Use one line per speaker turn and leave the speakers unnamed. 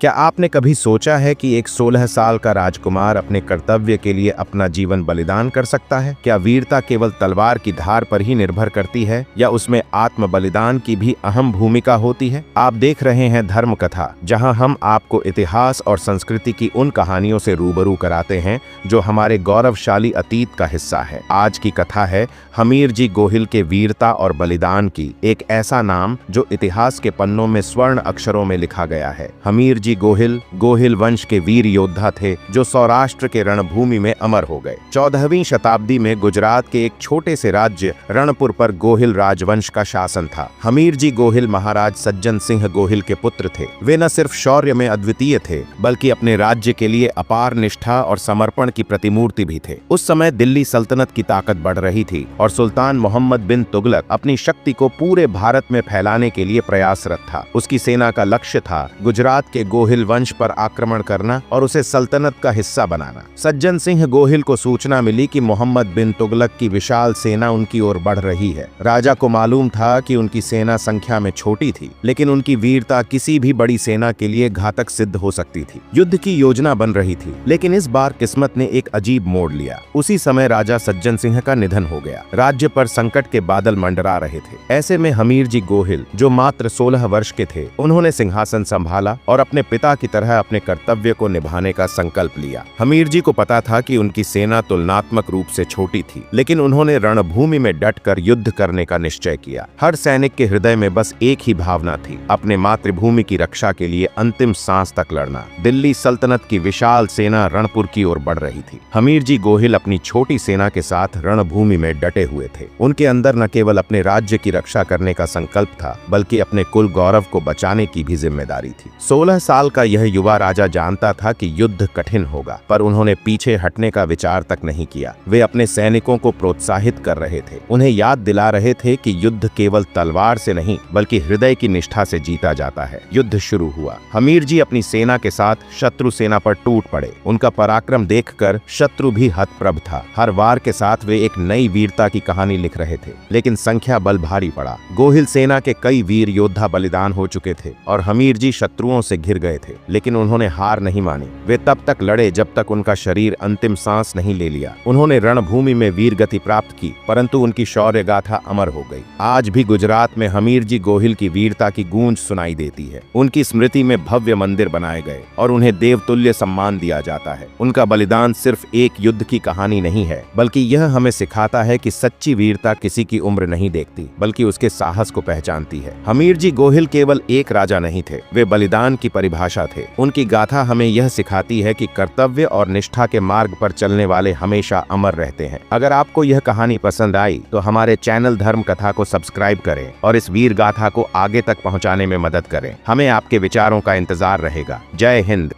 क्या आपने कभी सोचा है कि एक 16 साल का राजकुमार अपने कर्तव्य के लिए अपना जीवन बलिदान कर सकता है? क्या वीरता केवल तलवार की धार पर ही निर्भर करती है या उसमें आत्म बलिदान की भी अहम भूमिका होती है? आप देख रहे हैं धर्म कथा, जहां हम आपको इतिहास और संस्कृति की उन कहानियों से रूबरू कराते हैं जो हमारे गौरवशाली अतीत का हिस्सा है। आज की कथा है हमीरजी गोहिल के वीरता और बलिदान की, एक ऐसा नाम जो इतिहास के पन्नों में स्वर्ण अक्षरों में लिखा गया है। हमीरजी गोहिल गोहिल वंश के वीर योद्धा थे जो सौराष्ट्र के रणभूमि में अमर हो गए। 14वीं शताब्दी में गुजरात के एक छोटे से राज्य रणपुर पर गोहिल राजवंश का शासन था। हमीरजी गोहिल महाराज सज्जन सिंह गोहिल के पुत्र थे। वे न सिर्फ शौर्य में अद्वितीय थे बल्कि अपने राज्य के लिए अपार निष्ठा और समर्पण की प्रतिमूर्ति भी थे। उस समय दिल्ली सल्तनत की ताकत बढ़ रही थी और सुल्तान मोहम्मद बिन तुगलक अपनी शक्ति को पूरे भारत में फैलाने के लिए प्रयासरत था। उसकी सेना का लक्ष्य था गुजरात के गोहिल वंश पर आक्रमण करना और उसे सल्तनत का हिस्सा बनाना। सज्जन सिंह गोहिल को सूचना मिली कि मोहम्मद बिन तुगलक की विशाल सेना उनकी ओर बढ़ रही है। राजा को मालूम था कि उनकी सेना संख्या में छोटी थी, लेकिन उनकी वीरता किसी भी बड़ी सेना के लिए घातक सिद्ध हो सकती थी। युद्ध की योजना बन रही थी, लेकिन इस बार किस्मत ने एक अजीब मोड़ लिया। उसी समय राजा सज्जन सिंह का निधन हो गया। राज्य पर संकट के बादल मंडरा रहे थे। ऐसे में हमीरजी गोहिल, जो मात्र 16 वर्ष के थे, उन्होंने सिंहासन संभाला और अपने पिता की तरह अपने कर्तव्य को निभाने का संकल्प लिया। हमीरजी को पता था कि उनकी सेना तुलनात्मक रूप से छोटी थी, लेकिन उन्होंने रणभूमि में डटकर युद्ध करने का निश्चय किया। हर सैनिक के हृदय में बस एक ही भावना थी, अपने मातृभूमि की रक्षा के लिए अंतिम सांस तक लड़ना। दिल्ली सल्तनत की विशाल सेना रणपुर की ओर बढ़ रही थी। हमीरजी गोहिल अपनी छोटी सेना के साथ रणभूमि में डटे हुए थे। उनके अंदर न केवल अपने राज्य की रक्षा करने का संकल्प था, बल्कि अपने कुल गौरव को बचाने की भी जिम्मेदारी थी। 16 साल का यह युवा राजा जानता था कि युद्ध कठिन होगा, पर उन्होंने पीछे हटने का विचार तक नहीं किया। वे अपने सैनिकों को प्रोत्साहित कर रहे थे, उन्हें याद दिला रहे थे कि युद्ध केवल तलवार से नहीं बल्कि हृदय की निष्ठा से जीता जाता है। युद्ध शुरू हुआ। हमीरजी अपनी सेना के साथ शत्रु सेना पर टूट पड़े। उनका पराक्रम देखकर शत्रु भी हतप्रभ था। हर वार के साथ वे एक नई वीरता की कहानी लिख रहे थे, लेकिन संख्या बल भारी पड़ा। गोहिल सेना के कई वीर योद्धा बलिदान हो चुके थे और हमीरजी शत्रुओं से घिर गए थे, लेकिन उन्होंने हार नहीं मानी। वे तब तक लड़े जब तक उनका शरीर अंतिम सांस नहीं ले लिया। उन्होंने रणभूमि में वीर गति प्राप्त की, परंतु उनकी शौर्य गाथा अमर हो गई। आज भी गुजरात में हमीरजी गोहिल की वीरता की गूंज सुनाई देती है। उनकी स्मृति में भव्य मंदिर बनाए गए और उन्हें देवतुल्य सम्मान दिया जाता है। उनका बलिदान सिर्फ एक युद्ध की कहानी नहीं है, बल्कि यह हमें सिखाता है कि सच्ची वीरता किसी की उम्र नहीं देखती, बल्कि उसके साहस को पहचानती है। हमीरजी गोहिल केवल एक राजा नहीं थे, वे बलिदान की परिभाषा थे। उनकी गाथा हमें यह सिखाती है कि कर्तव्य और निष्ठा के मार्ग पर चलने वाले हमेशा अमर रहते हैं। अगर आपको यह कहानी पसंद आई तो हमारे चैनल धर्म कथा को सब्सक्राइब करें और इस वीर गाथा को आगे तक पहुंचाने में मदद करें। हमें आपके विचारों का इंतजार रहेगा। जय हिंद।